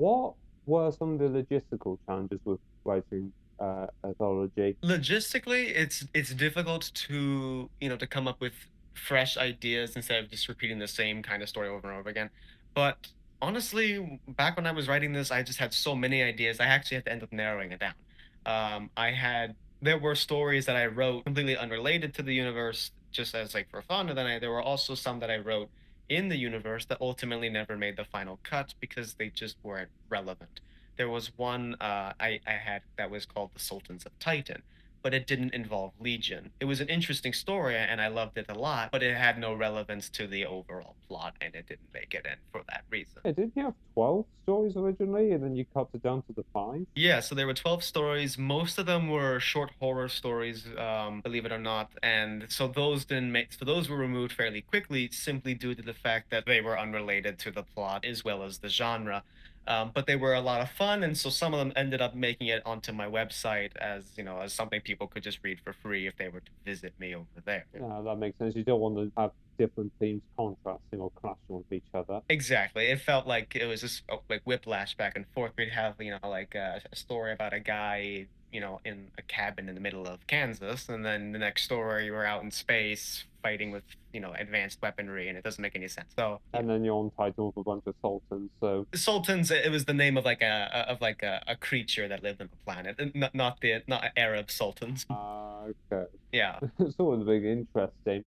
What were some of the logistical challenges with writing anthology? Logistically, it's difficult to, to come up with fresh ideas instead of just repeating the same kind of story over and over again. But honestly, back when I was writing this, I just had so many ideas. I actually had to end up narrowing it down. There were stories that I wrote completely unrelated to the universe, just as like for fun, and then there were also some that I wrote in the universe that ultimately never made the final cut because they just weren't relevant. There was one I had that was called The Sultans of Titan, but it didn't involve Legion. It was an interesting story and I loved it a lot, but it had no relevance to the overall plot and it didn't make it in for that reason. Yeah, didn't you have 12 stories originally, and then you cut it down to the five? Yeah, so there were 12 stories. Most of them were short horror stories, believe it or not. And so those didn't make, so those were removed fairly quickly simply due to the fact that they were unrelated to the plot as well as the genre. But they were a lot of fun. And so some of them ended up making it onto my website as, as something people could just read for free if they were to visit me over there. Yeah, that makes sense. You don't want to have different themes contrasting or clashing with each other. Exactly. It felt like it was just like whiplash back and forth. We'd have, like a story about a guy, in a cabin in the middle of Kansas, and then the next story we're out in space fighting with, advanced weaponry, and it doesn't make any sense. So yeah. And then you're on title with a bunch of sultans. So, Sultans, it was the name of like a creature that lived on the planet, and not Arab sultans. okay. Yeah. It's always been interesting.